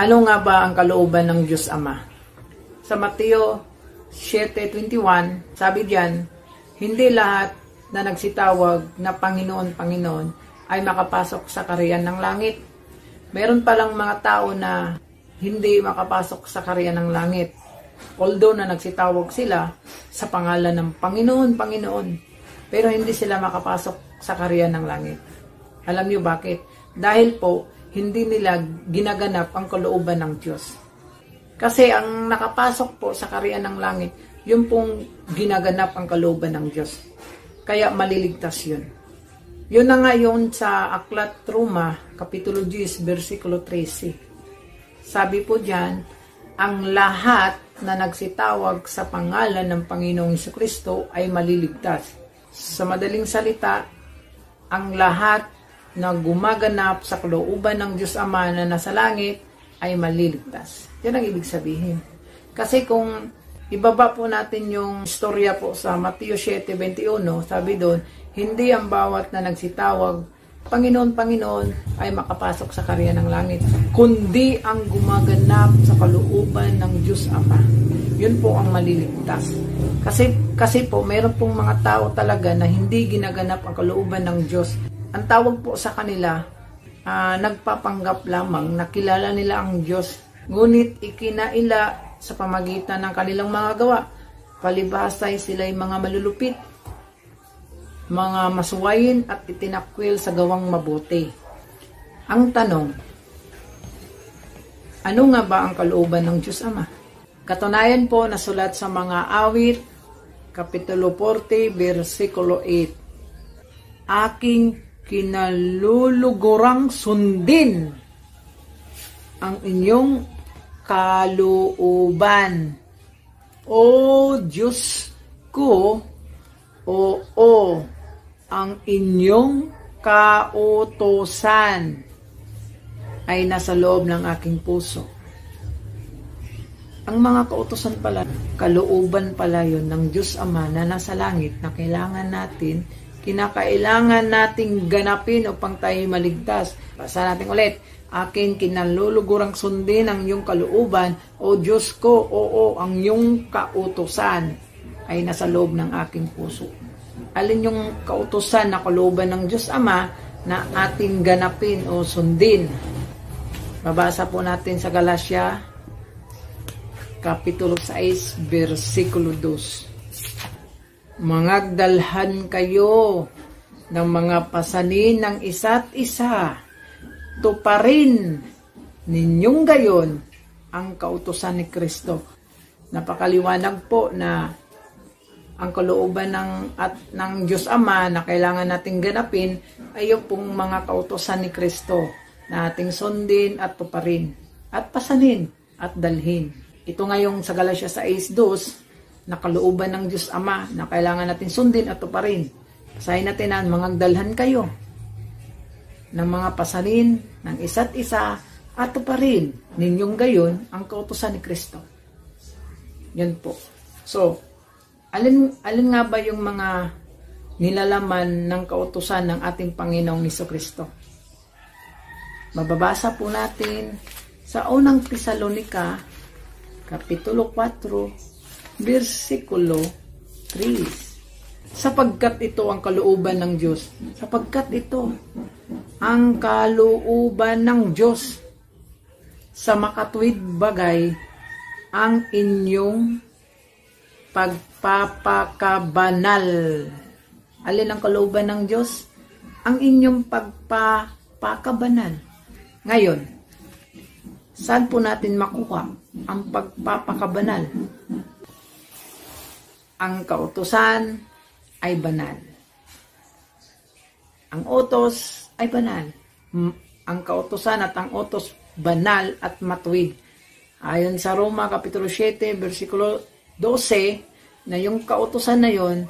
Ano nga ba ang kalooban ng Diyos Ama? Sa Mateo 7:21, sabi diyan, hindi lahat na nagsitawag na Panginoon, Panginoon ay makapasok sa kaharian ng langit. Meron palang mga tao na hindi makapasok sa kaharian ng langit. Although na nagsitawag sila sa pangalan ng Panginoon, Panginoon, pero hindi sila makapasok sa kaharian ng langit. Alam niyo bakit? Dahil po, hindi nila ginaganap ang kalooban ng Diyos. Kasi ang nakapasok po sa kaharian ng langit, yun pong ginaganap ang kalooban ng Diyos. Kaya maliligtas yun. Yun na nga yun sa Aklat Roma, Kapitulo 10, versikulo 13. Sabi po dyan, ang lahat na nagsitawag sa pangalan ng Panginoong Jesucristo ay maliligtas. Sa madaling salita, ang lahat na gumaganap sa kalooban ng Diyos Ama na nasa langit ay maliligtas. Yan ang ibig sabihin. Kasi kung ibaba po natin yung istorya po sa Mateo 7:21, sabi doon, hindi ang bawat na nagsitawag, Panginoon, Panginoon, ay makapasok sa kaharian ng langit, kundi ang gumaganap sa kalooban ng Diyos Ama. Yun po ang maliligtas. Kasi po, mayroon pong mga tao talaga na hindi ginaganap ang kalooban ng Diyos. Ang tawag po sa kanila, nagpapanggap lamang na kilala nila ang Diyos, ngunit ikinaila sa pamagitan ng kanilang mga gawa. Palibhas ay sila'y mga malulupit, mga masuwayin at itinakwil sa gawang mabuti. Ang tanong, ano nga ba ang kalooban ng Diyos Ama? Katunayan po nasulat sa mga awit, Kapitulo 40, versikulo 8. Aking kinalulugurang sundin ang inyong kalooban, O Diyos ko, oo, ang inyong kautusan ay nasa loob ng aking puso. Ang mga kautusan pala, kalooban pala yun ng Diyos Ama na nasa langit na kinakailangan nating ganapin upang tayo maligtas. Basa natin ulit, aking kinalulugurang sundin ang iyong kalooban, O Diyos ko, oo, ang iyong kautusan ay nasa loob ng aking puso. Alin yung kautusan na kalooban ng Diyos Ama na ating ganapin o sundin? Mabasa po natin sa Galatia, Kapitulo 6, versikulo 2. Mangagdalhan kayo ng mga pasanin ng isa't isa, tuparin ninyong gayon ang kautusan ni Kristo. Napakaliwanag po na ang kalooban ng Diyos Ama na kailangan nating ganapin ay yung pong mga kautusan ni Kristo na ating sundin at tuparin at pasanin at dalhin. Ito nga yung sa Galatia 6:2 na kalooban ng Diyos Ama na kailangan natin sundin at tuparin. Basahin natin na mangagdalhan kayo ng mga pasanin ng isa't isa at tuparin ninyong gayon ang kautusan ni Kristo. Yan po. So, alin nga ba yung mga nilalaman ng kautusan ng ating Panginoong Jesucristo? Mababasa po natin sa unang Tesalonica, Kapitulo 4, versikulo 3. Sapagkat ito ang kalooban ng Diyos. Sapagkat ito ang kalooban ng Diyos sa makatuwid bagay ang inyong pagpapakabanal. Alin ang kalooban ng Diyos? Ang inyong pagpapakabanal. Ngayon, saan po natin makuha ang pagpapakabanal? Ang kautusan ay banal. Ang utos ay banal. Ang kautusan at ang utos banal at matuwid. Ayon sa Roma Kapitulo 7, versikulo 12, na yung kautusan na yun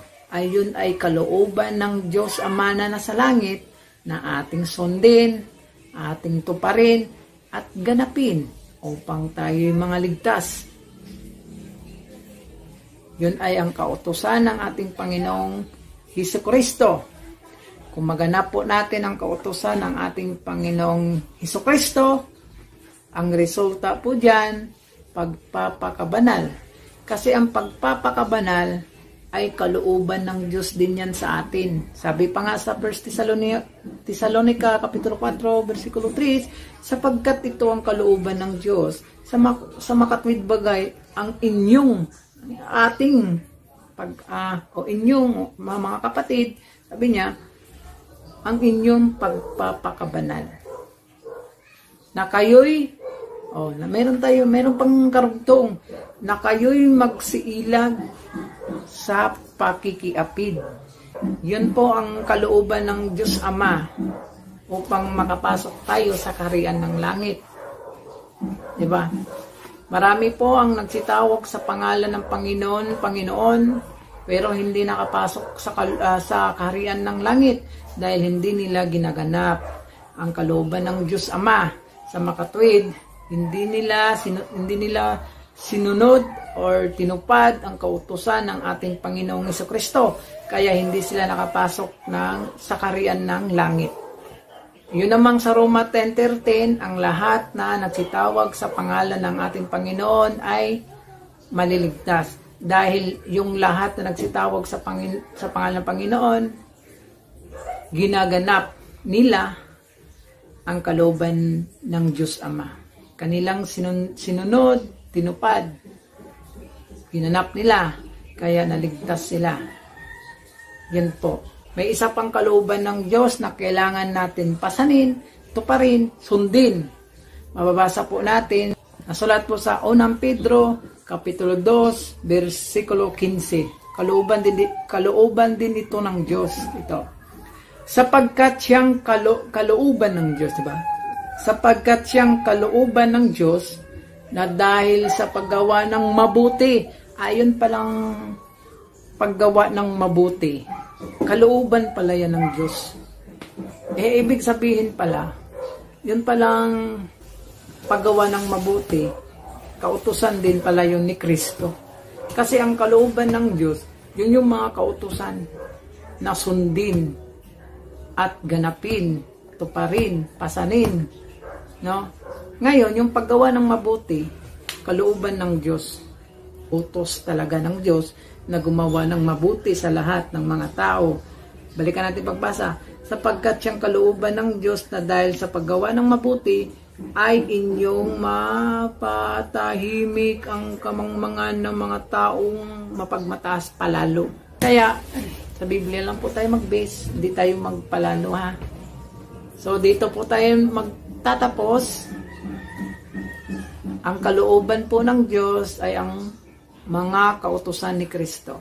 ay kalooban ng Diyos Ama na nasa langit na ating sundin, ating tuparin at ganapin upang tayo'y mga ligtas. Yun ay ang kautusan ng ating Panginoong Jesucristo. Kung maganap po natin ang kautusan ng ating Panginoong Jesucristo, Ang resulta po dyan, pagpapakabanal. Kasi ang pagpapakabanal ay kalooban ng Diyos din yan sa atin. Sabi pa nga sa 1 Thessalonica Kapitulo 4, versikulo 3, sapagkat ito ang kalooban ng Diyos sa makatwid bagay ang inyong mga kapatid, sabi niya, ang inyong pagpapakabanal. Na kayo'y, meron pang karugtong, na kayo'y magsiilag sa pakikiapid. Yun po ang kalooban ng Diyos Ama upang makapasok tayo sa kaharian ng langit. Diba? Marami po ang nagsitawag sa pangalan ng Panginoon, pero hindi nakapasok sa kaharian ng langit dahil hindi nila ginaganap ang kalooban ng Diyos Ama sa makatwid. Hindi nila sinunod or tinupad ang kautusan ng ating Panginoong Jesucristo. Kaya hindi sila nakapasok sa kaharian ng langit. Yun namang sa Roma 10:10, ang lahat na nagsitawag sa pangalan ng ating Panginoon ay maliligtas. Dahil yung lahat na nagsitawag sa pangalan ng Panginoon, ginaganap nila ang kalooban ng Diyos Ama. Kanilang sinunod, tinupad, ginanap nila, kaya naligtas sila. Yan po. May isa pang kalooban ng Diyos na kailangan natin pasanin, tuparin, sundin. Mababasa po natin, nasulat po sa 1 Pedro, Kapitulo 2, versikulo 15. Kalooban din ito ng Diyos. Ito. Sapagkat siyang kalooban ng Diyos, diba? Sapagkat siyang kalooban ng Diyos na dahil sa paggawa ng mabuti, ayon palang paggawa ng mabuti. Kalooban pala yan ng Diyos. Ibig sabihin pala, yun palang paggawa ng mabuti, kautusan din pala yun ni Kristo. Kasi ang kalooban ng Diyos, yun yung mga kautusan na sundin at ganapin, tuparin, pasanin. No? Ngayon, yung paggawa ng mabuti, kalooban ng Diyos, utos talaga ng Diyos na gumawa ng mabuti sa lahat ng mga tao. Balikan natin pagbasa. Sapagkat siyang kalooban ng Diyos na dahil sa paggawa ng mabuti ay inyong mapatahimik ang kamangmangan ng mga taong mapagmataas palalo. Kaya, sa Biblia lang po tayo mag-base, hindi tayo magpalalo, ha. So, dito po tayo magtatapos. Ang kalooban po ng Diyos ay ang mga kautusan ni Kristo.